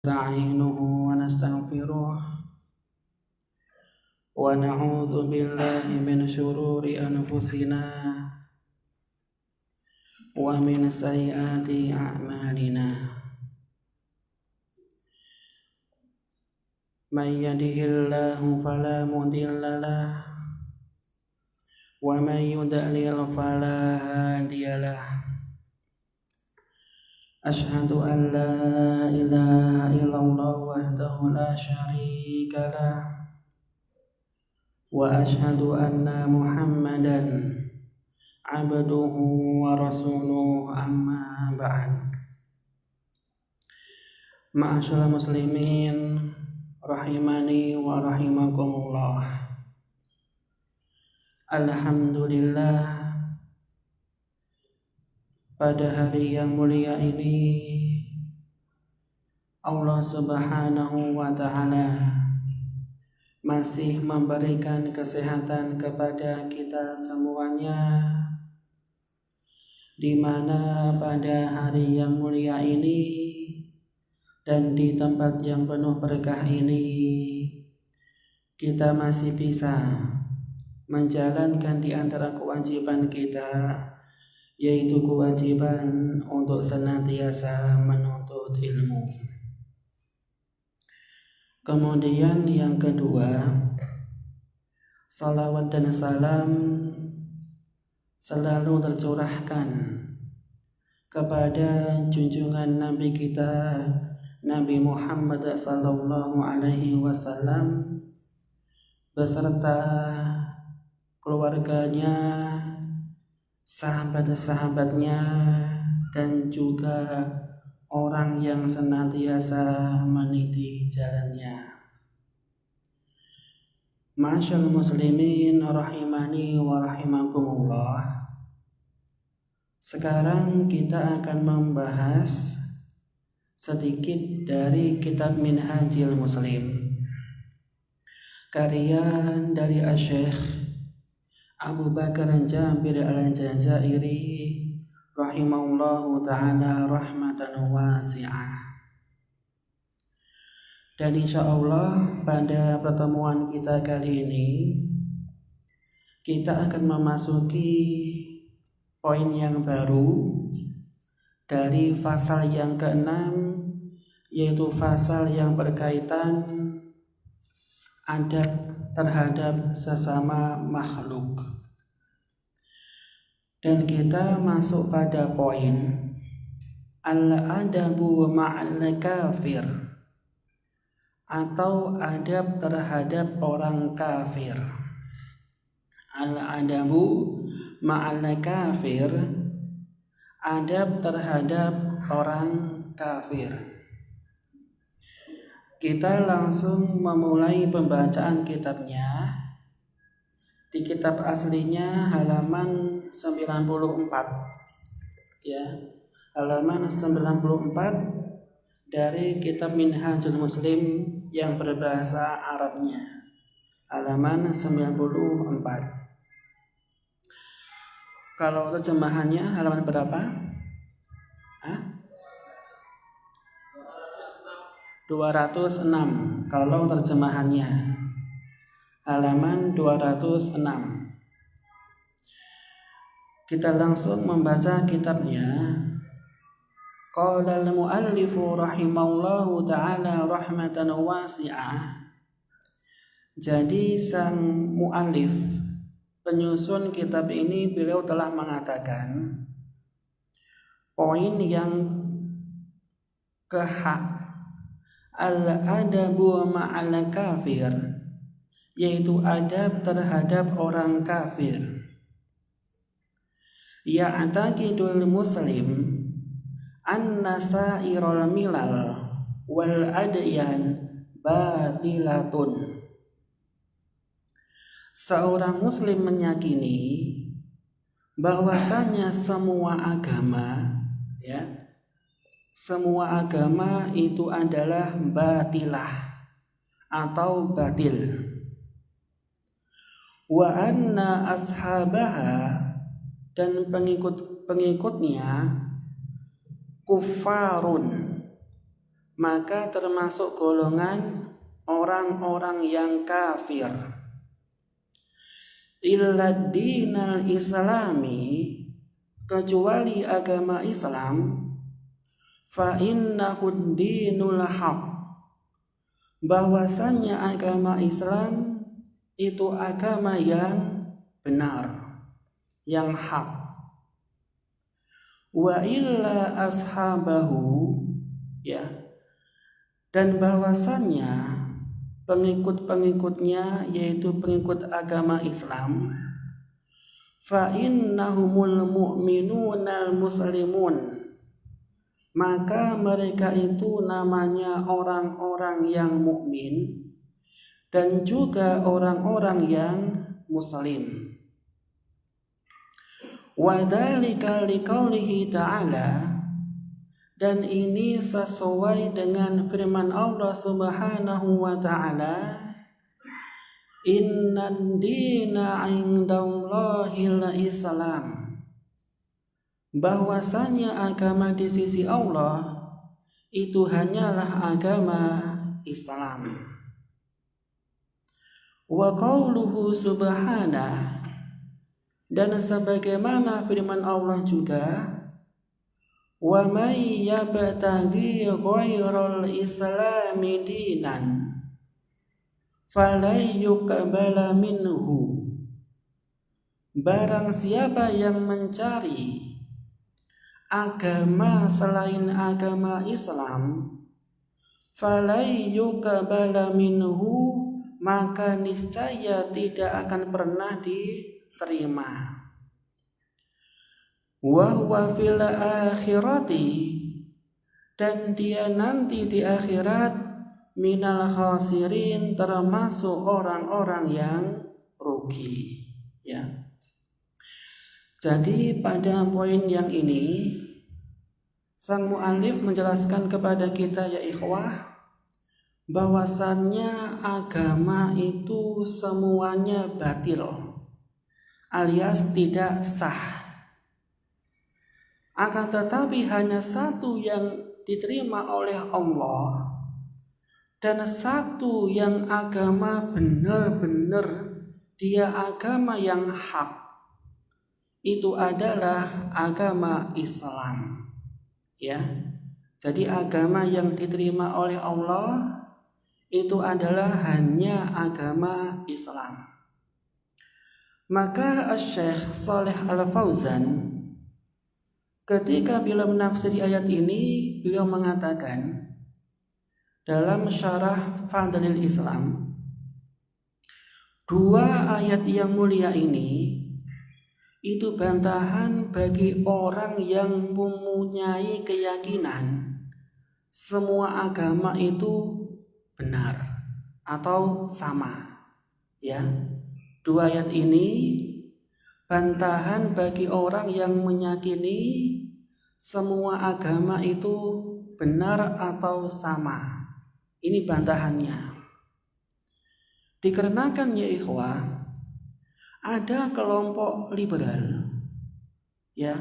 نستعينه ونستغفره ونعوذ بالله من شرور أنفسنا ومن سيئات أعمالنا من يهده الله فلا مضل له ومن يضلل فلا هادي له أشهد أن لا إله إلا الله وحده لا شريك له وأشهد أن محمدا عبده ورسوله أما بعد. Ma'asyiral muslimin rahimani wa rahimakumullah. Alhamdulillah, pada hari yang mulia ini Allah Subhanahu wa ta'ala masih memberikan kesehatan kepada kita semuanya, di mana pada hari yang mulia ini dan di tempat yang penuh berkah ini kita masih bisa menjalankan di antara kewajiban kita, yaitu kewajiban untuk senantiasa menuntut ilmu. Kemudian yang kedua, salawat dan salam selalu tercurahkan kepada junjungan Nabi kita, Nabi Muhammad sallallahu alaihi wasallam beserta keluarganya, sahabat-sahabatnya, dan juga orang yang senantiasa meniti jalannya. Ma'asyiral muslimin rahimani wa rahimakumullah. Sekarang kita akan membahas sedikit dari kitab Minhajil Muslim, karya dari Asy-Syaikh Abu Bakar Jabir Al-Jazairi rahimahullahu ta'ala rahmatan wasi'ah. Dan insyaallah pada pertemuan kita kali ini kita akan memasuki poin yang baru dari pasal yang ke-6, yaitu pasal yang berkaitan adab terhadap sesama makhluk. Dan kita masuk pada poin al-adabu ma'al kafir, atau adab terhadap orang kafir. Al-adabu ma'al kafir, adab terhadap orang kafir. Kita langsung memulai pembacaan kitabnya. Di kitab aslinya halaman 94, ya, halaman 94 dari kitab Minhajul Muslim yang berbahasa Arabnya, halaman 94. Kalau terjemahannya halaman berapa? 206 kalau terjemahannya, halaman 206. Kita langsung membaca kitabnya. Qala al-muallifu rahimahullahu ta'ala rahmatan wasi'ah. Jadi sang muallif, penyusun kitab ini, beliau telah mengatakan poin yang ke-hak, al-adabu ma'al kafir, yaitu adab terhadap orang kafir. Ya'taqidul muslim anna sa'iral milal wal adyan batilatun. Seorang muslim meyakini bahwasanya semua agama, ya, semua agama itu adalah batilah atau batil. Wa anna ashabaha, dan pengikut-pengikutnya, kufarun, maka termasuk golongan orang-orang yang kafir. Illa dinal islami, kecuali agama Islam, fa innahu dinul haq, bahwasanya agama Islam itu agama yang benar, yang hak. Wa illa ashabahu, ya, dan bahwasanya pengikut-pengikutnya, yaitu pengikut agama Islam, fa innahumul mu'minunal muslimun, maka mereka itu namanya orang-orang yang mukmin dan juga orang-orang yang muslim. Wa dzalika liqaulihi ta'ala, dan ini sesuai dengan firman Allah Subhanahu wa ta'ala, innan dina 'indallahil Islam, bahwasanya agama di sisi Allah itu hanyalah agama Islam. Wa qauluhu subhanahu, dan sebagaimana firman Allah juga, wa may yabtaghi ghairal islami dinan falay yuqbala minhu, barang siapa yang mencari agama selain agama Islam, falay yuqbala minhu, maka niscaya tidak akan pernah diterima. Wa huwa fil akhirati, dan dia nanti di akhirat minal khasirin, termasuk orang-orang yang rugi, ya. Jadi pada poin yang ini sang mu'allif menjelaskan kepada kita, ya ikhwah, bahwasannya agama itu semuanya batil, alias tidak sah. Akan tetapi hanya satu yang diterima oleh Allah dan satu yang agama benar-benar dia agama yang hak, itu adalah agama Islam, ya. Jadi agama yang diterima oleh Allah itu adalah hanya agama Islam. Maka Syekh Shalih Al-Fauzan ketika beliau menafsiri ayat ini, beliau mengatakan dalam syarah Fadlil Islam, dua ayat yang mulia ini itu bantahan bagi orang yang mempunyai keyakinan semua agama itu benar atau sama, ya. Dua ayat ini bantahan bagi orang yang meyakini semua agama itu benar atau sama. Ini bantahannya. Dikarenakan, ya ikhwah, ada kelompok liberal, ya,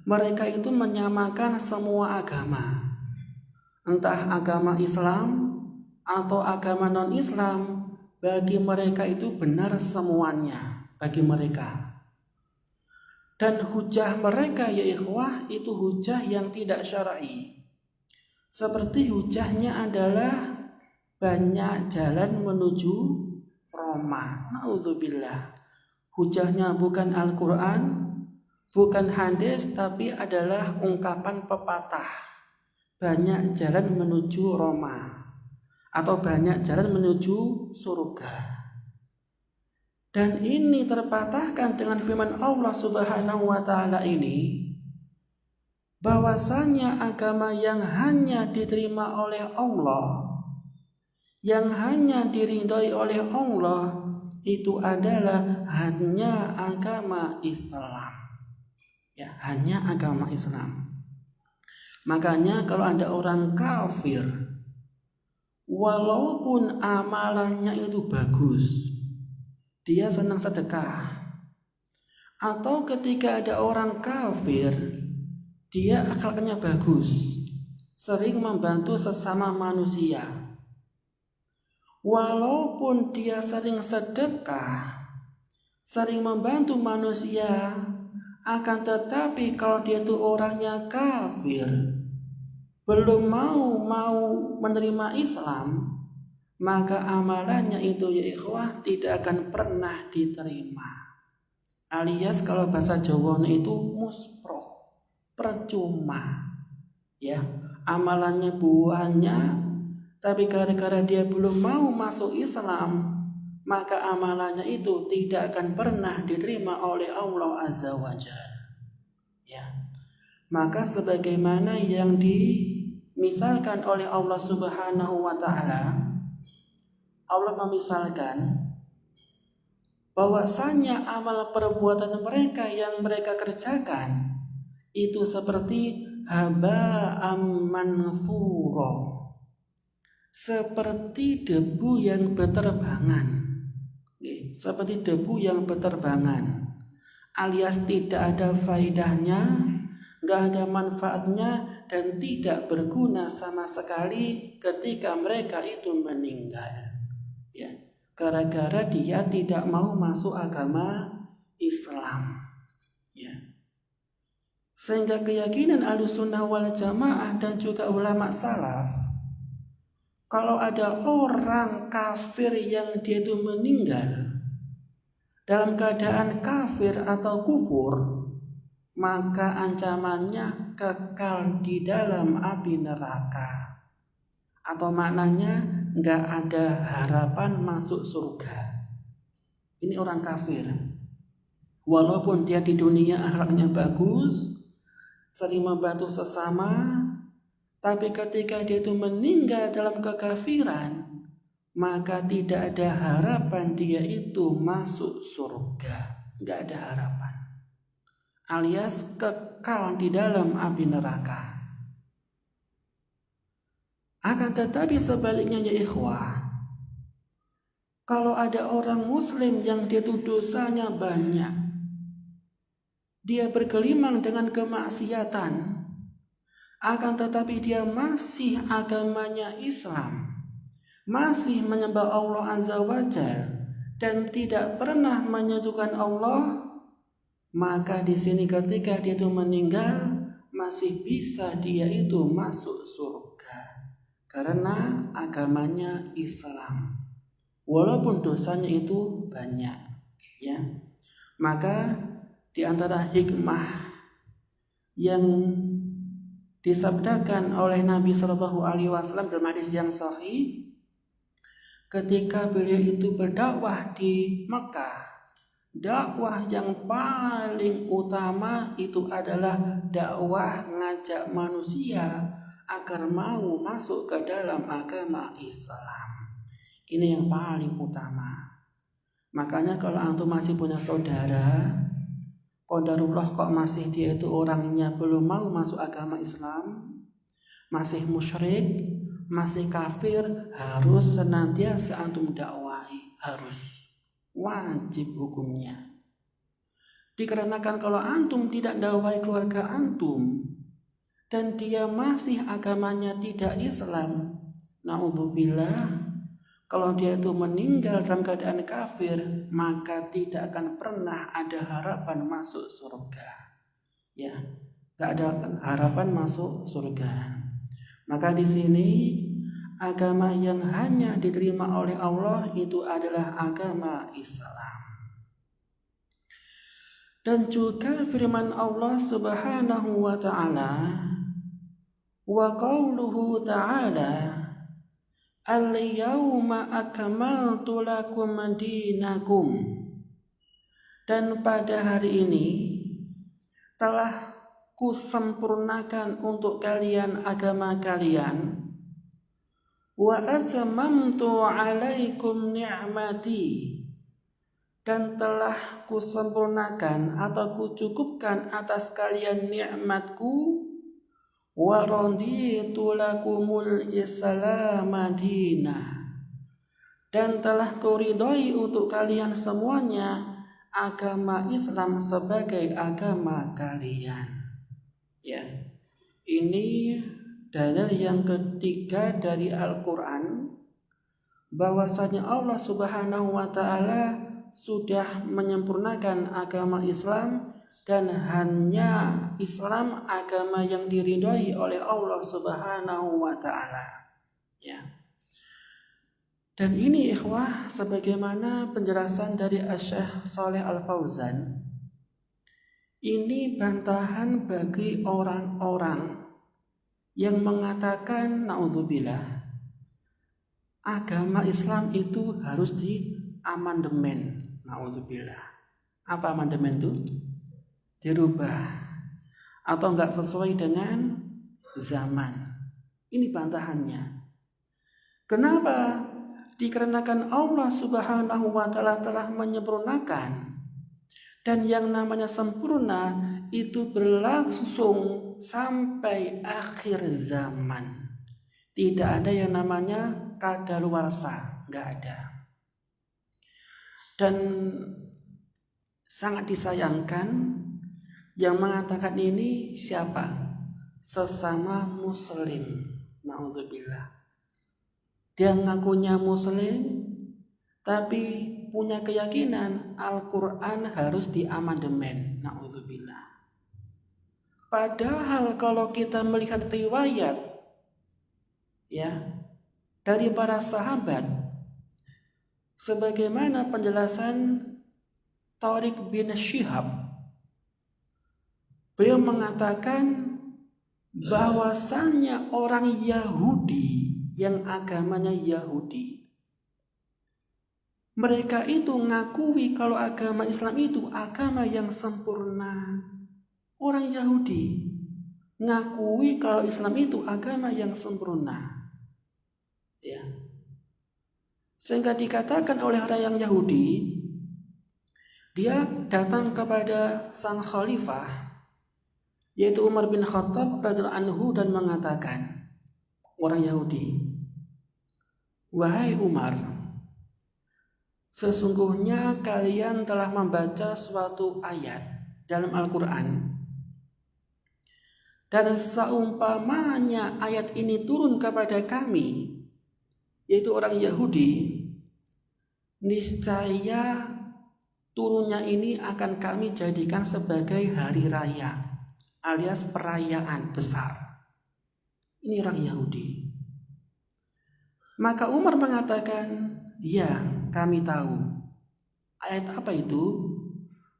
mereka itu menyamakan semua agama, entah agama Islam atau agama non-Islam, bagi mereka itu benar semuanya bagi mereka. Dan hujah mereka, ya ikhwah, itu hujah yang tidak syar'i. Seperti hujahnya adalah banyak jalan menuju Roma. Na'udzubillah. Hujahnya bukan Al-Quran, bukan hadis, tapi adalah ungkapan pepatah. Banyak jalan menuju Roma, atau banyak jalan menuju surga. Dan ini terpatahkan dengan firman Allah Subhanahu wa ta'ala ini, bahwasanya agama yang hanya diterima oleh Allah, yang hanya diridhoi oleh Allah, itu adalah hanya agama Islam, ya, hanya agama Islam. Makanya kalau ada orang kafir, walaupun amalannya itu bagus, dia senang sedekah, atau ketika ada orang kafir, dia akhlaknya bagus, sering membantu sesama manusia. Walaupun dia sering sedekah, sering membantu manusia, akan tetapi kalau dia itu orangnya kafir, belum mau menerima Islam, maka amalannya itu ya ikhwah tidak akan pernah diterima. Alias kalau bahasa Jawa itu muspro, percuma. Ya, amalannya banyak, tapi gara-gara dia belum mau masuk Islam, maka amalannya itu tidak akan pernah diterima oleh Allah Azza wa Jalla. Ya. Maka sebagaimana yang dimisalkan oleh Allah Subhanahu wa taala, Allah memisalkan bahwasanya amal perbuatan mereka yang mereka kerjakan itu seperti haba'am manthura, seperti debu yang berterbangan. Seperti debu yang berterbangan, alias tidak ada faedahnya, gak ada manfaatnya, dan tidak berguna sama sekali ketika mereka itu meninggal. Ya, gara-gara dia tidak mau masuk agama Islam. Ya. Sehingga keyakinan Ahlussunnah wal Jamaah dan juga ulama salaf, kalau ada orang kafir yang dia itu meninggal dalam keadaan kafir atau kufur, maka ancamannya kekal di dalam api neraka, atau maknanya gak ada harapan masuk surga. Ini orang kafir, walaupun dia di dunia akhlaknya bagus, sering membantu sesama, tapi ketika dia itu meninggal dalam kekafiran, maka tidak ada harapan dia itu masuk surga. Gak ada harapan, alias kekal di dalam api neraka. Akan tetapi sebaliknya ya ikhwah, kalau ada orang muslim yang dia itu dosanya banyak, dia bergelimang dengan kemaksiatan, akan tetapi dia masih agamanya Islam, masih menyembah Allah Azza wa Jalla dan tidak pernah menyekutukan Allah, maka di sini ketika dia itu meninggal masih bisa dia itu masuk surga karena agamanya Islam, walaupun dosanya itu banyak. Ya, maka di antara hikmah yang disabdakan oleh Nabi Shallallahu Alaihi Wasallam dalam hadis yang sahih, ketika beliau itu berdakwah di Mekah, dakwah yang paling utama itu adalah dakwah ngajak manusia agar mau masuk ke dalam agama Islam. Ini yang paling utama. Makanya kalau antum masih punya saudara, qadarullah kok masih dia itu orangnya belum mau masuk agama Islam, masih musyrik, masih kafir, harus senantiasa antum dakwahi, harus wajib hukumnya. Dikarenakan kalau antum tidak dakwahi keluarga antum dan dia masih agamanya tidak Islam, naudzubillah, kalau dia itu meninggal dalam keadaan kafir, maka tidak akan pernah ada harapan masuk surga. Ya, gak ada harapan masuk surga. Maka di sini agama yang hanya diterima oleh Allah itu adalah agama Islam. Dan juga firman Allah Subhanahu wa taala, wa qauluhu ta'ala, al-yawma akmaltu lakum dinakum, dan pada hari ini telah kusempurnakan untuk kalian agama kalian, wa atmamtu alaikum ni'mati, dan telah kusempurnakan atau kucukupkan atas kalian nikmatku, wa raditu lakumul Islam madina, dan telah kuridhoi untuk kalian semuanya agama Islam sebagai agama kalian. Ya, ini dalil yang ketiga dari Al-Quran, bahwasanya Allah Subhanahu wa Ta'ala sudah menyempurnakan agama Islam, dan hanya Islam agama yang diridhoi oleh Allah Subhanahu wa Ta'ala. Ya. Dan ini ikhwah, sebagaimana penjelasan dari Asy-Syaikh Shalih Al-Fauzan, ini bantahan bagi orang-orang yang mengatakan naudzubillah, agama Islam itu harus diamandemen. Naudzubillah. Apa amandemen itu? Dirubah atau enggak sesuai dengan zaman. Ini bantahannya. Kenapa? Dikarenakan Allah Subhanahu wa Ta'ala telah menyempurnakan, dan yang namanya sempurna itu berlangsung sampai akhir zaman. Tidak ada yang namanya kadaluarsa, enggak ada. Dan sangat disayangkan yang mengatakan ini siapa? Sesama muslim. Naudzubillah. Dia ngakunya muslim, tapi punya keyakinan Al-Quran harus diamandemen. Naudzubillah. Padahal kalau kita melihat riwayat ya dari para sahabat, sebagaimana penjelasan Thariq bin Syihab, beliau mengatakan bahwasannya orang Yahudi yang agamanya Yahudi, mereka itu ngakui kalau agama Islam itu agama yang sempurna. Orang Yahudi ngakui kalau Islam itu agama yang sempurna. Ya. Sehingga dikatakan oleh orang yang Yahudi, dia datang kepada sang khalifah, yaitu Umar bin Khattab radhiyallahu anhu, dan mengatakan, orang Yahudi, wahai Umar, sesungguhnya kalian telah membaca suatu ayat dalam Al-Quran, dan seumpamanya ayat ini turun kepada kami, yaitu orang Yahudi, niscaya turunnya ini akan kami jadikan sebagai hari raya alias perayaan besar. Ini orang Yahudi. Maka Umar mengatakan, ya kami tahu. Ayat apa itu?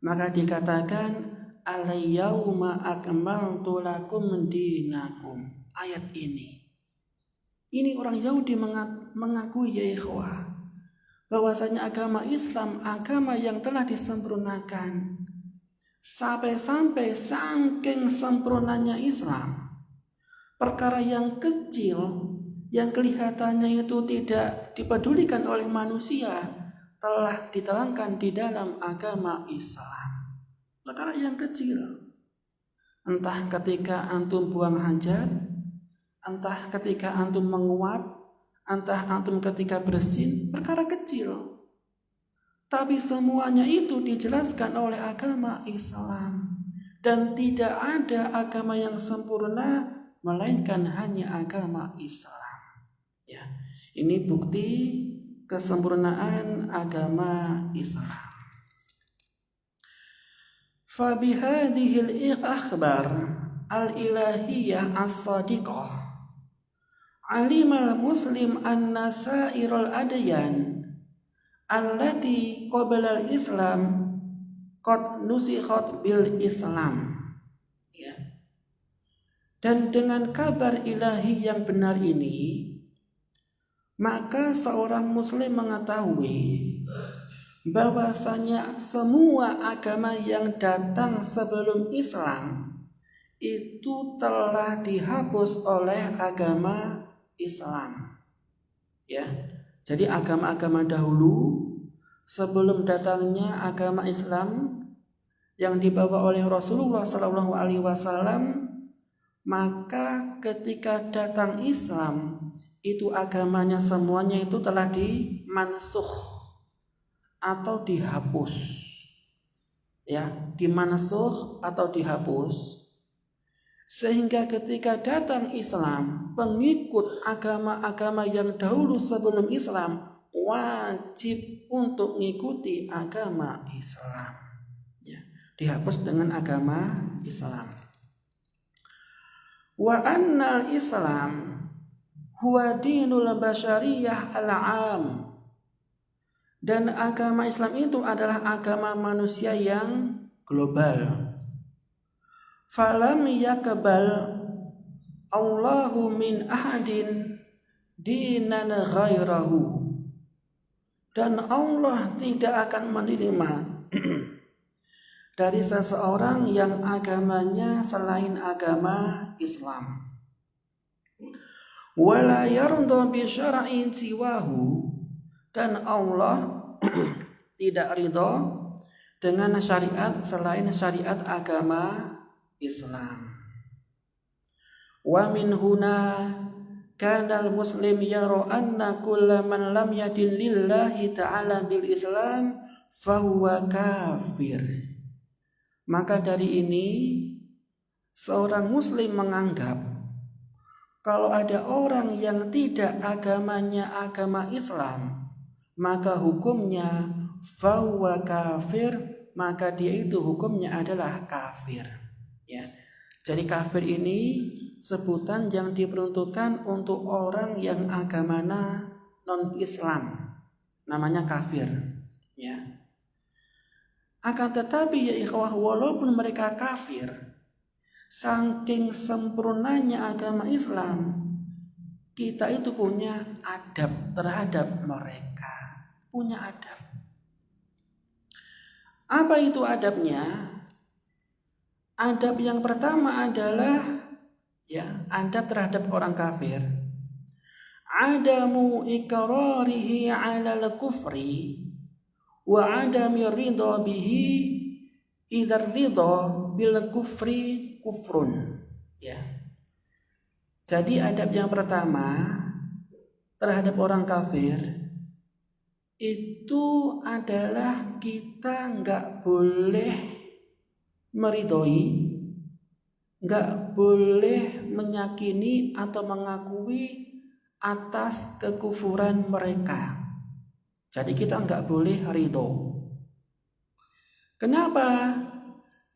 Maka dikatakan, al-yauma akmaltu lakum dinakum. Ayat ini. Ini orang Yahudi mengakui, ya ikhwah, bahwasanya agama Islam agama yang telah disempurnakan. Sampai-sampai saking sempurnanya Islam, perkara yang kecil yang kelihatannya itu tidak dipedulikan oleh manusia telah diterangkan di dalam agama Islam. Perkara yang kecil, entah ketika antum buang hajat, entah ketika antum menguap, entah antum ketika bersin, perkara kecil. Tapi semuanya itu dijelaskan oleh agama Islam. Dan tidak ada agama yang sempurna melainkan hanya agama Islam. Ya, ini bukti kesempurnaan agama Islam. Fabihadhil akhbar al-ilahiyah as-sadiqah alimal muslim anna sairul adyan allati qabla al-Islam qad nusikhat bil Islam. Ya. Dan dengan kabar ilahi yang benar ini, maka seorang muslim mengetahui bahwasanya semua agama yang datang sebelum Islam itu telah dihapus oleh agama Islam. Ya. Jadi agama-agama dahulu sebelum datangnya agama Islam yang dibawa oleh Rasulullah SAW, maka ketika datang Islam itu agamanya semuanya itu telah dimansukh atau dihapus. Ya, dimansukh atau dihapus. Sehingga ketika datang Islam, pengikut agama-agama yang dahulu sebelum Islam wajib untuk mengikuti agama Islam. Ya, dihapus dengan agama Islam. Wa annal Islam huwa dinul basyariyah al-'am. Dan agama Islam itu adalah agama manusia yang global. Falam yakbal Allahu min ahadin dinan ghairahu. Dan Allah tidak akan menerima dari seseorang yang agamanya selain agama Islam. Wala yarda bi syar'in siwahu. Dan Allah tidak ridho dengan syariat selain syariat agama Islam. Wa min huna kana al-muslim yara anna kulla man lam yadin lillahi ta'ala bil Islam fahuwa kafir. Maka dari ini seorang muslim menganggap kalau ada orang yang tidak agamanya agama Islam, maka hukumnya fahuwa kafir, maka dia itu hukumnya adalah kafir. Ya. Jadi kafir ini sebutan yang diperuntukkan untuk orang yang agamanya non-Islam, namanya kafir. Ya. Akan tetapi ya ikhwah, walaupun mereka kafir, saking sempurnanya agama Islam, kita itu punya adab terhadap mereka. Punya adab. Apa itu adabnya? Adab yang pertama adalah adab terhadap orang kafir. Adamu iqrarihi 'alal kufri wa adami ridha bihi idza ridha bil kufri kufrun. Ya. Jadi adab yang pertama terhadap orang kafir itu adalah kita nggak boleh meridhoi, nggak boleh meyakini atau mengakui atas kekufuran mereka. Jadi kita nggak boleh ridho. Kenapa?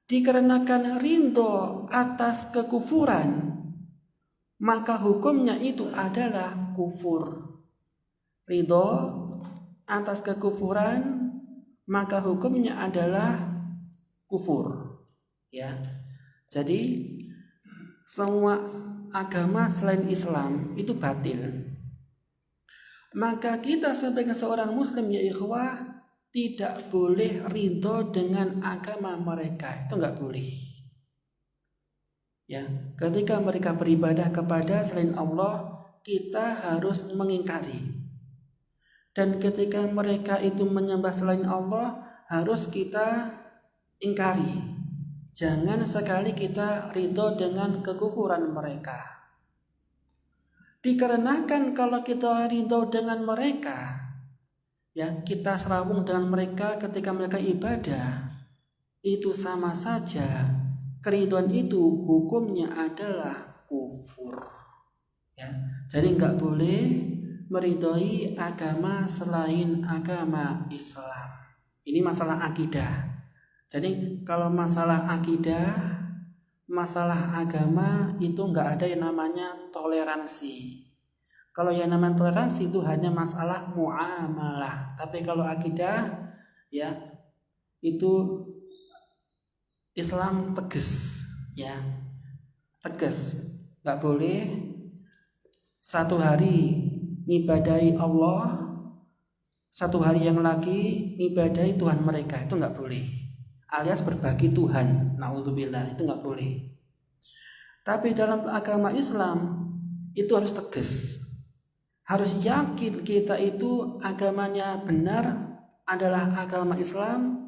Dikarenakan ridho atas kekufuran, maka hukumnya itu adalah kufur. Ridho atas kekufuran, maka hukumnya adalah kufur. Ya. Jadi semua agama selain Islam itu batil. Maka kita sebagai seorang muslim ya ikhwah tidak boleh ridho dengan agama mereka. Itu enggak boleh. Ya, ketika mereka beribadah kepada selain Allah, kita harus mengingkari. Dan ketika mereka itu menyembah selain Allah, harus kita ingkari. Jangan sekali kita ridho dengan kekufuran mereka. Dikarenakan kalau kita ridho dengan mereka, ya kita serawung dengan mereka ketika mereka ibadah, itu sama saja keridhoan itu hukumnya adalah kufur. Ya, jadi nggak boleh meridhoi agama selain agama Islam. Ini masalah akidah. Jadi kalau masalah akidah, masalah agama itu nggak ada yang namanya toleransi. Kalau yang namanya toleransi itu hanya masalah muamalah. Tapi kalau akidah, ya itu Islam tegas, ya tegas. Nggak boleh satu hari ngibadahi Allah, satu hari yang lagi ngibadahi Tuhan mereka, itu nggak boleh. Alias berbagi Tuhan, naudzubillah, itu nggak boleh. Tapi dalam agama Islam itu harus tegas, harus yakin kita itu agamanya benar adalah agama Islam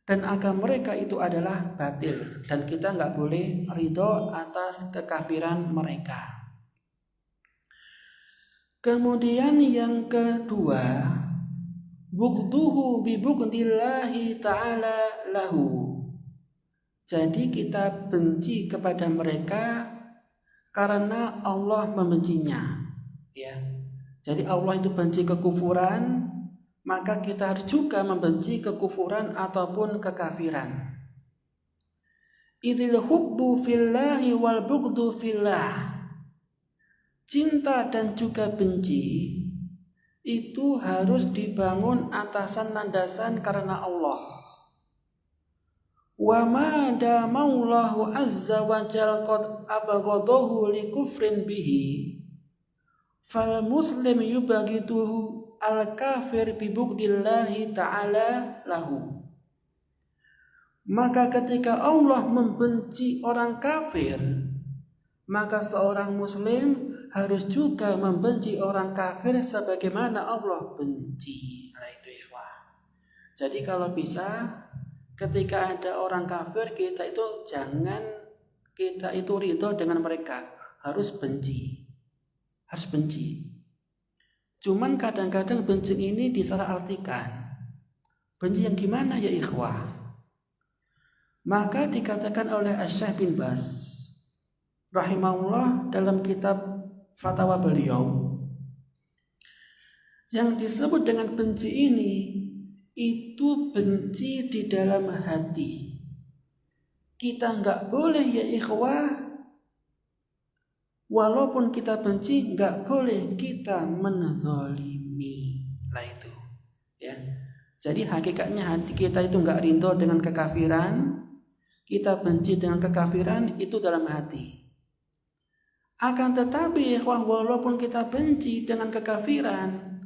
dan agama mereka itu adalah batil, dan kita nggak boleh ridho atas kekafiran mereka. Kemudian yang kedua, bughduhu bi bughdillahi ta'ala lahu. Jadi kita benci kepada mereka karena Allah membencinya. Ya. Jadi Allah itu benci kekufuran, maka kita harus juga membenci kekufuran ataupun kekafiran. Idzil hubbu fillahi wal bughdu fillah. Cinta dan juga benci itu harus dibangun atasan landasan karena Allah. Wa ma damaulahu azza wa jal qad abghadahu li kufrin bihi fal muslim yubaghiduhu al kafir bi bugdillahi ta'ala lahu. Maka ketika Allah membenci orang kafir, maka seorang muslim harus juga membenci orang kafir sebagaimana Allah benci. Nah itu ikhwah. Jadi kalau bisa ketika ada orang kafir, kita itu ridho dengan mereka, harus benci. Harus benci. Cuman kadang-kadang benci ini disalahartikan. Benci yang gimana ya ikhwah? Maka dikatakan oleh Asy-Syaikh bin Baz rahimahullah dalam kitab fatwa beliau, yang disebut dengan benci ini itu benci di dalam hati. Kita nggak boleh ya ikhwah, walaupun kita benci nggak boleh kita menzalimi. Nah itu ya. Jadi hakikatnya hati kita itu nggak ridho dengan kekafiran, kita benci dengan kekafiran itu dalam hati. Akan tetapi walaupun kita benci dengan kekafiran,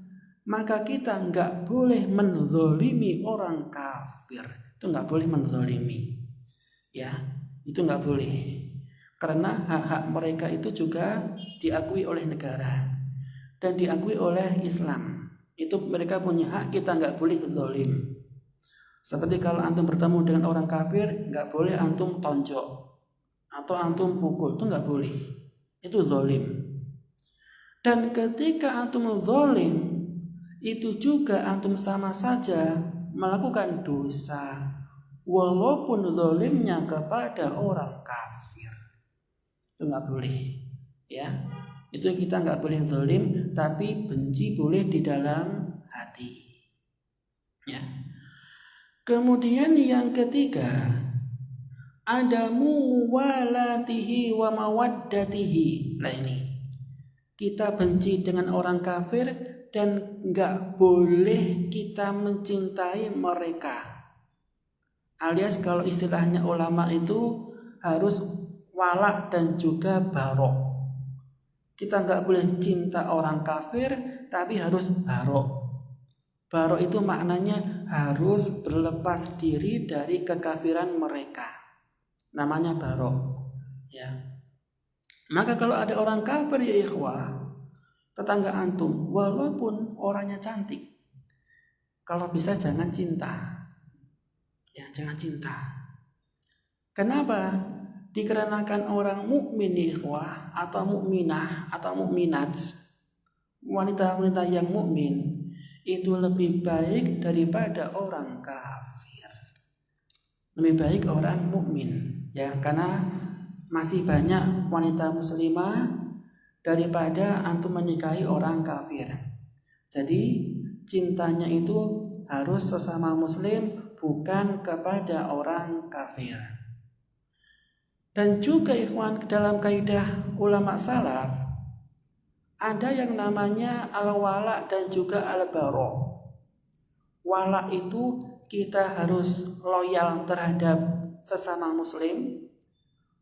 maka kita nggak boleh menzalimi orang kafir. Itu nggak boleh menzalimi. Ya, itu nggak boleh. Karena hak-hak mereka itu juga diakui oleh negara dan diakui oleh Islam. Itu mereka punya hak, kita nggak boleh zalim. Seperti kalau antum bertemu dengan orang kafir, nggak boleh antum tonjok atau antum pukul, itu nggak boleh. Itu zalim. Dan ketika antum zalim, itu juga antum sama saja melakukan dosa, walaupun zalimnya kepada orang kafir. Itu nggak boleh, ya. Itu kita nggak boleh zalim, tapi benci boleh di dalam hati. Ya. Kemudian yang ketiga, adamu muwalatihi wa mawaddatihi. Nah ini, kita benci dengan orang kafir dan nggak boleh kita mencintai mereka. Alias kalau istilahnya ulama itu harus wala dan juga barok. Kita nggak boleh cinta orang kafir, tapi harus barok. Barok itu maknanya harus berlepas diri dari kekafiran mereka. Namanya barok. Ya. Maka kalau ada orang kafir ya ikhwah, tetangga antum, walaupun orangnya cantik, kalau bisa jangan cinta. Ya, jangan cinta. Kenapa? Dikarenakan orang mukmin ikhwah atau mukminah atau mukminat, wanita-wanita yang mukmin itu lebih baik daripada orang kafir. Lebih baik orang mukmin, ya, karena masih banyak wanita muslimah daripada antum menikahi orang kafir. Jadi cintanya itu harus sesama muslim, bukan kepada orang kafir. Dan juga ikhwan, dalam kaidah ulama salaf ada yang namanya al-wala dan juga al-bara. Wala itu kita harus loyal terhadap sesama muslim,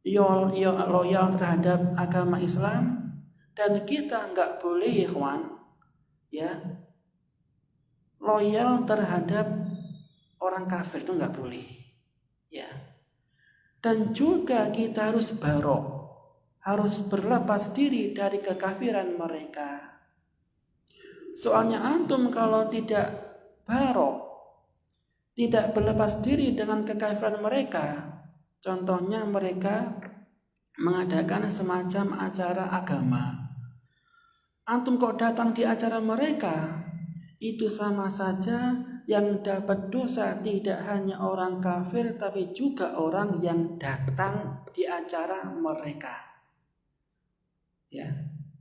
loyal terhadap agama Islam, dan kita nggak boleh ikhwan, ya, loyal terhadap orang kafir, itu nggak boleh, ya. Dan juga kita harus barok, harus berlepas diri dari kekafiran mereka. Soalnya antum kalau tidak barok, tidak berlepas diri dengan kekafiran mereka, contohnya mereka mengadakan semacam acara agama, antum kok datang di acara mereka, itu sama saja yang dapat dosa tidak hanya orang kafir, tapi juga orang yang datang di acara mereka. Ya.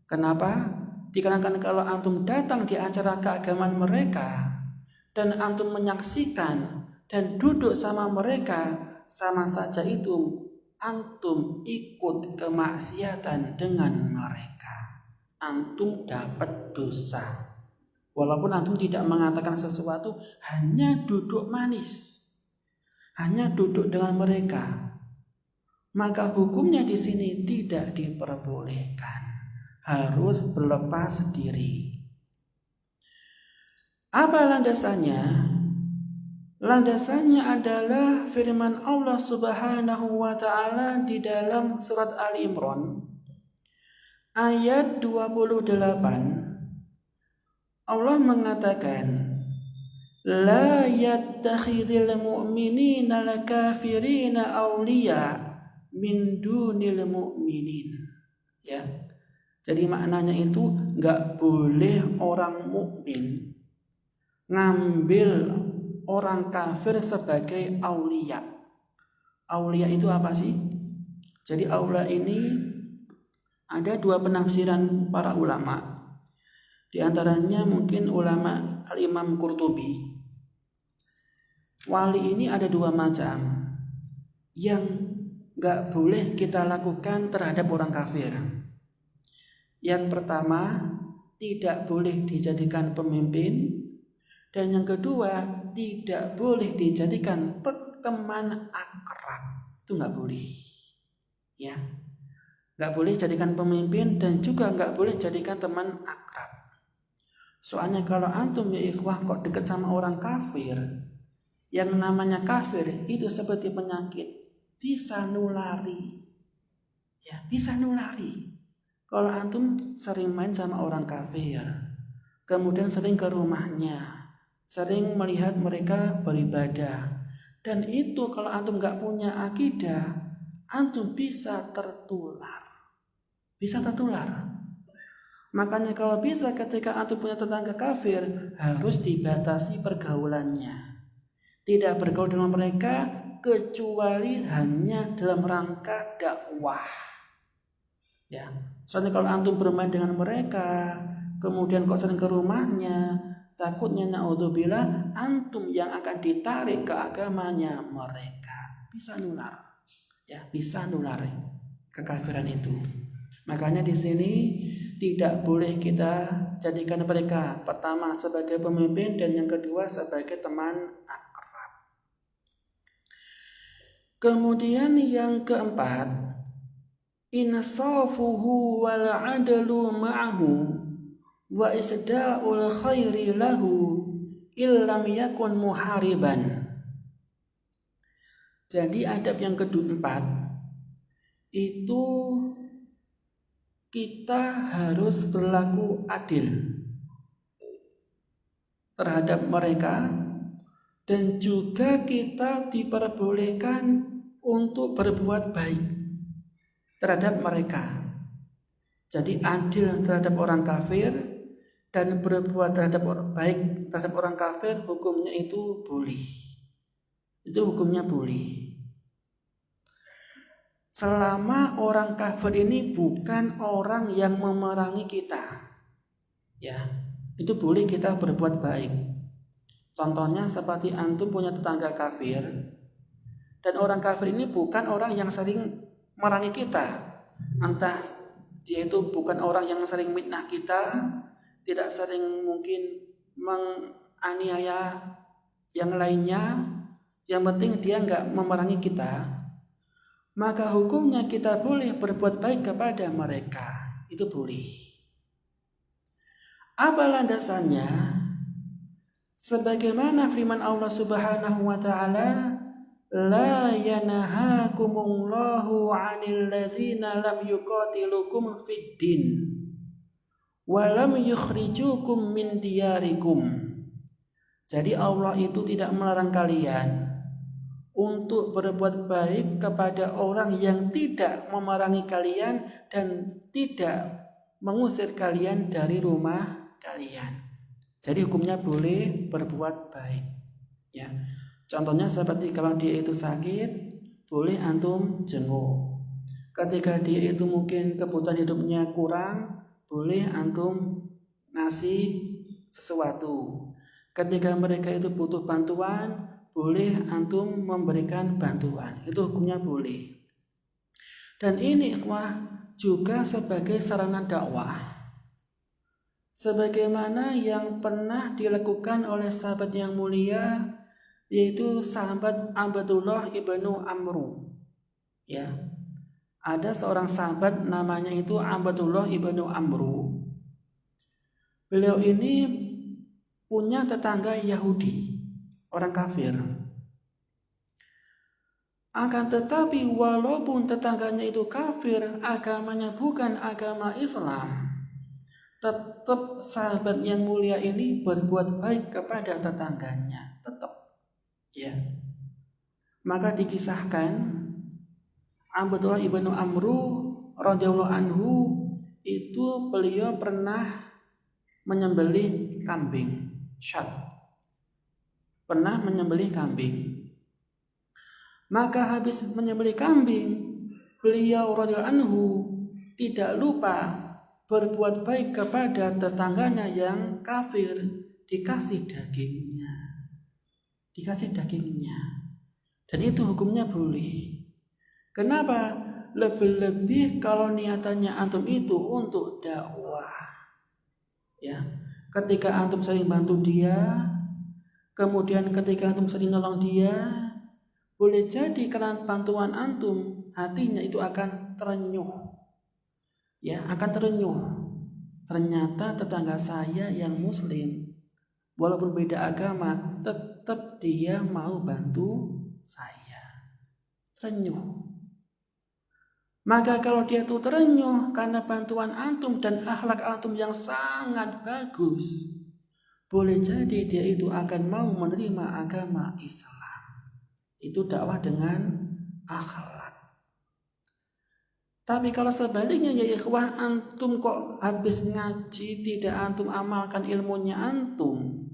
Kenapa? Dikarenakan kalau antum datang di acara keagamaan mereka dan antum menyaksikan dan duduk sama mereka, sama saja itu antum ikut kemaksiatan dengan mereka. Antum dapat dosa. Walaupun antum tidak mengatakan sesuatu, hanya duduk manis, hanya duduk dengan mereka, maka hukumnya di sini tidak diperbolehkan, harus berlepas diri. Apa landasannya? Landasannya adalah firman Allah Subhanahu wa taala di dalam surat Ali Imran ayat 28. Allah mengatakan, la yattakhidhil mu'minina al-kafirina awliya min dunil mu'minin. Ya. Jadi maknanya itu enggak boleh orang mukmin ngambil orang kafir sebagai aulia. Aulia itu apa sih? Jadi aulia ini ada dua penafsiran para ulama. Di antaranya mungkin ulama Al-Imam Qurtubi. Wali ini ada dua macam yang gak boleh kita lakukan terhadap orang kafir. Yang pertama, tidak boleh dijadikan pemimpin. Dan yang kedua, tidak boleh dijadikan teman akrab. Itu gak boleh. Ya, gak boleh jadikan pemimpin dan juga gak boleh jadikan teman akrab. Soalnya kalau antum ya ikhwah kok dekat sama orang kafir, yang namanya kafir itu seperti penyakit, bisa nulari. Ya, bisa nulari. Kalau antum sering main sama orang kafir, kemudian sering ke rumahnya, sering melihat mereka beribadah, dan itu kalau antum gak punya akidah, antum bisa tertular. Bisa tertular. Makanya kalau bisa ketika antum punya tetangga kafir, harus dibatasi pergaulannya. Tidak bergaul dengan mereka kecuali hanya dalam rangka dakwah. Ya, soalnya kalau antum bermain dengan mereka, kemudian kok sering ke rumahnya, takutnya naudzubillah antum yang akan ditarik ke agamanya mereka. Bisa nular. Ya, bisa nular kekafiran itu. Makanya di sini tidak boleh kita jadikan mereka pertama sebagai pemimpin dan yang kedua sebagai teman akrab. Kemudian yang keempat, insafuhu wal adlu ma'ahu wa isda'ul khairi lahu illam yakun muhariban. Jadi adab yang keempat itu kita harus berlaku adil terhadap mereka dan juga kita diperbolehkan untuk berbuat baik terhadap mereka. Jadi adil terhadap orang kafir dan berbuat baik terhadap orang kafir, hukumnya itu boleh. Itu hukumnya boleh. Selama orang kafir ini bukan orang yang memerangi kita, ya, itu boleh kita berbuat baik. Contohnya seperti antum punya tetangga kafir, dan orang kafir ini bukan orang yang sering merangi kita, entah dia itu bukan orang yang sering mitnah kita, tidak sering mungkin menganiaya yang lainnya, yang penting dia nggak memerangi kita. Maka hukumnya kita boleh berbuat baik kepada mereka. Itu boleh. Apa landasannya? Sebagaimana firman Allah Subhanahu wa taala, la yanahakumullahu 'anil ladzina lam yuqatilukum fid din wa lam yukhrijukum min diyarikum. Jadi Allah itu tidak melarang kalian untuk berbuat baik kepada orang yang tidak memerangi kalian dan tidak mengusir kalian dari rumah kalian. Jadi hukumnya boleh berbuat baik. Ya, contohnya seperti kalau dia itu sakit, boleh antum jenguk. Ketika dia itu mungkin kebutuhan hidupnya kurang, boleh antum ngasih sesuatu. Ketika mereka itu butuh bantuan, boleh antum memberikan bantuan. Itu hukumnya boleh. Dan ini ikhwah juga sebagai sarana dakwah. Sebagaimana yang pernah dilakukan oleh sahabat yang mulia, yaitu sahabat Abdullah ibnu Amru. Ya, ada seorang sahabat namanya itu Abdullah ibnu Amru. Beliau ini punya tetangga Yahudi, orang kafir. Akan tetapi walaupun tetangganya itu kafir, agamanya bukan agama Islam, tetap sahabat yang mulia ini berbuat baik kepada tetangganya, tetap. Ya. Maka dikisahkan Abdullah ibnu Amru radhiyallahu anhu itu beliau pernah menyembelih kambing, syat. Pernah menyembelih kambing. Maka habis menyembelih kambing, beliau radhiyallahu anhu tidak lupa berbuat baik kepada tetangganya yang kafir, dikasih dagingnya. Dikasih dagingnya. Dan itu hukumnya boleh. Kenapa? Lebih-lebih kalau niatannya antum itu untuk dakwah. Ya, ketika antum sering bantu dia, kemudian ketika antum sering nolong dia, boleh jadi karena bantuan antum, hatinya itu akan terenyuh. Ya, akan terenyuh. Ternyata tetangga saya yang muslim, walaupun beda agama, tetap dia mau bantu saya. Terenyuh. Maka kalau dia tuh terenyuh karena bantuan antum dan akhlak antum yang sangat bagus, boleh jadi dia itu akan mau menerima agama Islam. Itu dakwah dengan akhlak. Tapi kalau sebaliknya ya ikhwah, antum kok habis ngaji tidak antum amalkan ilmunya antum.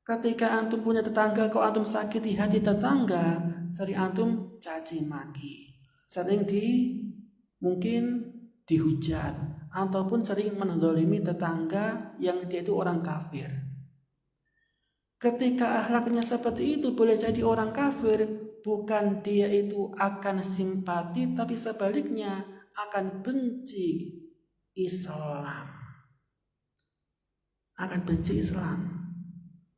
Ketika antum punya tetangga kok antum sakiti hati tetangga, sering antum caci maki, sering mungkin dihujat, ataupun sering menzalimi tetangga yang dia itu orang kafir. Ketika akhlaknya seperti itu, boleh jadi orang kafir bukan dia itu akan simpati, tapi sebaliknya akan benci Islam. Akan benci Islam.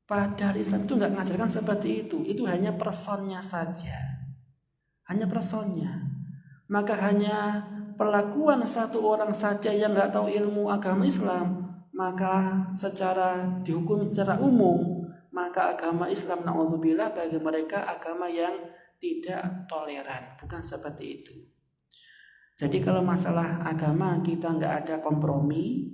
Padahal Islam itu nggak mengajarkan seperti itu. Itu hanya personnya saja. Hanya personnya. Maka hanya perlakuan satu orang saja yang nggak tahu ilmu agama Islam, maka secara dihukum secara umum, maka agama Islam na'udzubillah bagi mereka agama yang tidak toleran. Bukan seperti itu. Jadi kalau masalah agama kita nggak ada kompromi,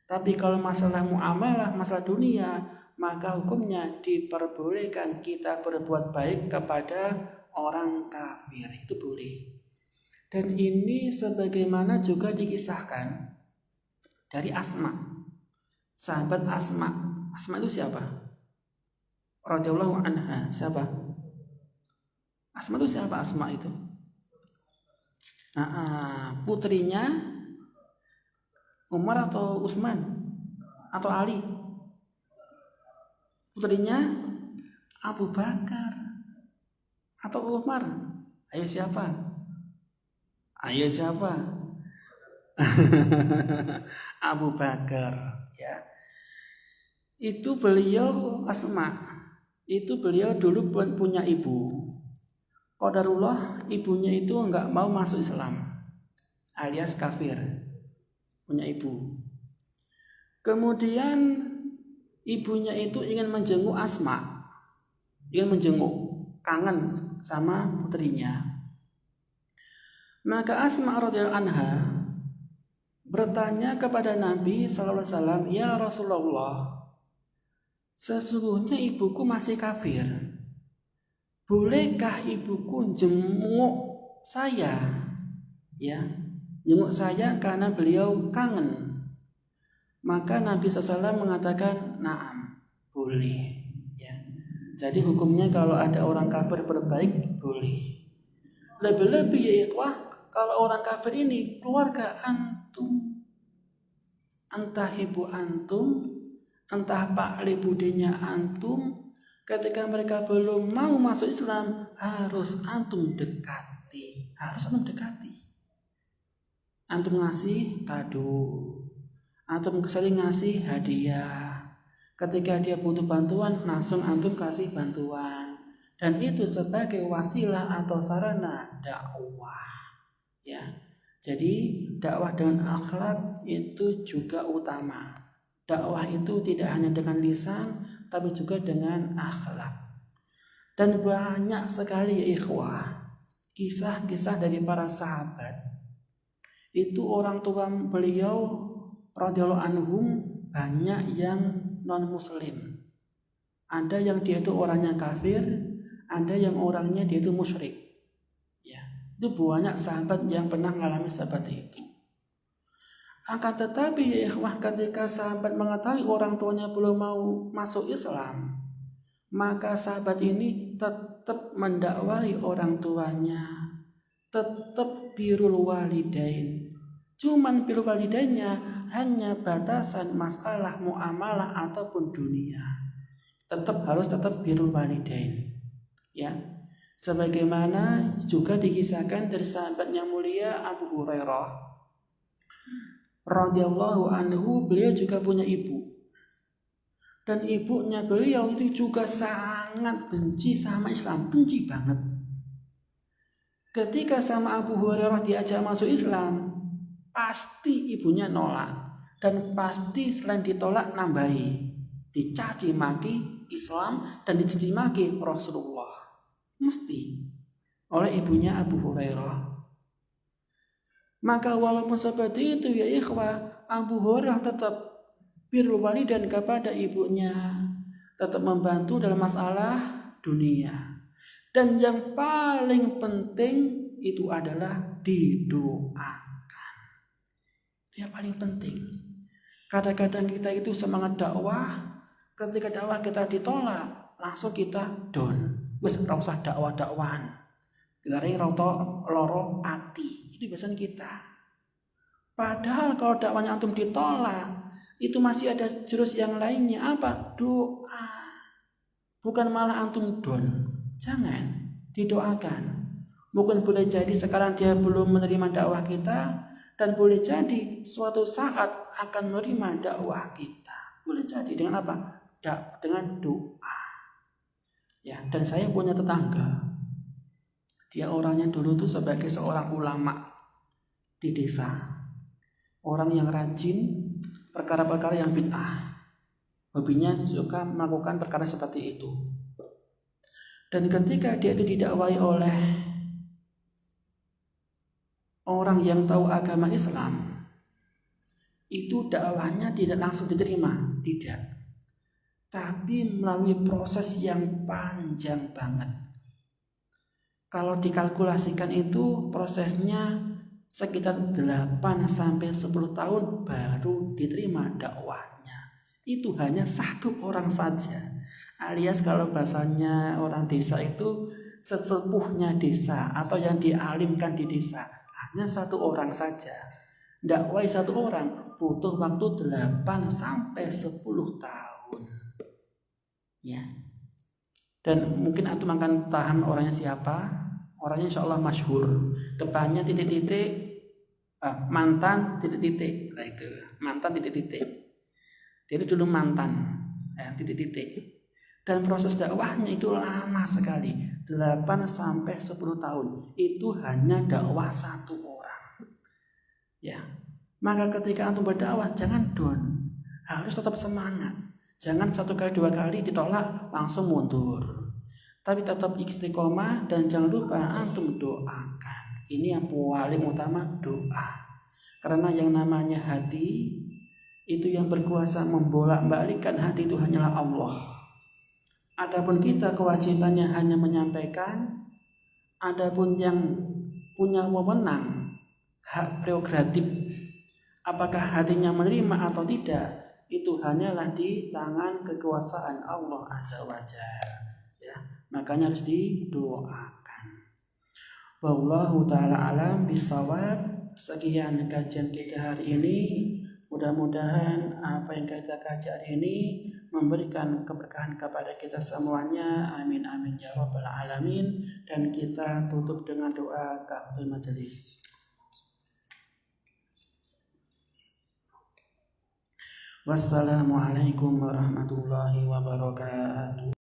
tapi kalau masalah muamalah, masalah dunia, maka hukumnya diperbolehkan kita berbuat baik kepada orang kafir. Itu boleh. Dan ini sebagaimana juga dikisahkan dari Asma, sahabat Asma. Asma itu siapa? Radhiyallahu anha. Siapa? Asma itu siapa? Asma itu putrinya Umar atau Utsman atau Ali? Putrinya Abu Bakar atau Umar? Ayo siapa? Abu Bakar, ya. Itu beliau Asma. Itu beliau dulu punya ibu. Qadarullah ibunya itu enggak mau masuk Islam, alias kafir. Punya ibu. Kemudian ibunya itu ingin menjenguk Asma. Ingin menjenguk, kangen sama putrinya. Maka Asma radhiyallahu anha bertanya kepada Nabi sallallahu alaihi wasallam, "Ya Rasulullah, sesungguhnya ibuku masih kafir. Bolehkah ibuku jenguk saya?" Ya, jenguk saya karena beliau kangen. Maka Nabi SAW mengatakan, "Na'am, boleh." Ya. Jadi hukumnya kalau ada orang kafir berbaik boleh. Lebih-lebih ya ikhwah, kalau orang kafir ini keluarga antum, entah ibu antum, entah pak budenya antum, ketika mereka belum mau masuk Islam, harus antum dekati. Antum ngasih kado, antum sering ngasih hadiah. Ketika dia butuh bantuan, langsung antum kasih bantuan. Dan itu sebagai wasilah atau sarana dakwah. Ya. Jadi dakwah dengan akhlak itu juga utama. Dakwah itu tidak hanya dengan lisan, tapi juga dengan akhlak. Dan banyak sekali ya ikhwah, kisah-kisah dari para sahabat. Itu orang tua beliau radhiyallahu anhum banyak yang non muslim. Ada yang dia itu orangnya kafir, ada yang orangnya dia itu musyrik. Ya, itu banyak sahabat yang pernah mengalami seperti itu. Akan tetapi ya ikhwah, ketika sahabat mengetahui orang tuanya belum mau masuk Islam, maka sahabat ini tetap mendakwahi orang tuanya, tetap birrul walidain. Cuman birrul walidainnya hanya batasan masalah muamalah ataupun dunia. Tetap birrul walidain. Ya. Sebagaimana juga dikisahkan dari sahabat yang mulia Abu Hurairah radhiyallahu anhu, beliau juga punya ibu. Dan ibunya beliau itu juga sangat benci sama Islam, benci banget. Ketika sama Abu Hurairah diajak masuk Islam, pasti ibunya nolak. Dan pasti selain ditolak nambahi, dicaci maki Islam dan dicaci maki Rasulullah. Mesti oleh ibunya Abu Hurairah. Maka walaupun seperti itu ya ikhwah, Abu Hurairah tetap birrul walidain kepada ibunya, tetap membantu dalam masalah dunia. Dan yang paling penting itu adalah didoakan. Itu yang paling penting. Kadang-kadang kita itu semangat dakwah, ketika dakwah kita ditolak, langsung kita down. Wes ora usah dakwah-dakwahan. Garing rauto loro ati. Itu biasanya kita. Padahal kalau dakwanya antum ditolak, itu masih ada jurus yang lainnya. Apa? Doa. Bukan malah antum down. Jangan, didoakan. Mungkin boleh jadi sekarang dia belum menerima dakwah kita, dan boleh jadi suatu saat akan menerima dakwah kita. Boleh jadi dengan apa? Dengan doa. Ya, dan saya punya tetangga. Dia orangnya dulu tuh sebagai seorang ulama di desa. Orang yang rajin perkara-perkara yang bid'ah. Hobinya suka melakukan perkara seperti itu. Dan ketika dia itu didakwahi oleh orang yang tahu agama Islam, itu dakwahnya tidak langsung diterima, tidak. Tapi melalui proses yang panjang banget. Kalau dikalkulasikan itu prosesnya sekitar 8 sampai 10 tahun baru diterima dakwahnya. Itu hanya satu orang saja. Alias kalau bahasanya orang desa itu sesepuhnya desa atau yang dialimkan di desa. Hanya satu orang saja. Dakwah satu orang butuh waktu 8 sampai 10 tahun. Ya. Dan mungkin antum akan paham orangnya siapa. Orangnya insya Allah masyhur. Depannya titik-titik, mantan titik-titik. Nah itu mantan titik-titik. Dia dulu mantan, titik-titik. Dan proses dakwahnya itu lama sekali, 8 sampai 10 tahun. Itu hanya dakwah satu orang. Ya. Maka ketika antum berdakwah jangan down. Harus tetap semangat. Jangan 1 kali 2 kali ditolak langsung mundur. Tapi tetap istiqomah dan jangan lupa antum doakan. Ini yang paling utama, doa. Karena yang namanya hati itu yang berkuasa membolak-balikkan hati itu hanyalah Allah. Adapun kita kewajibannya hanya menyampaikan. Adapun yang punya wewenang, hak prerogatif, apakah hatinya menerima atau tidak, itu hanyalah di tangan kekuasaan Allah Azza wa Jalla. Ya, makanya harus didoakan. Wallahu ta'ala alam bisawab. Sekian kajian kita hari ini. Mudah-mudahan apa yang kita kaji hari ini memberikan keberkahan kepada kita semuanya. Amin amin ya rabbal alamin. Dan kita tutup dengan doa kafaratul majelis. Wassalamualaikum warahmatullahi wabarakatuh.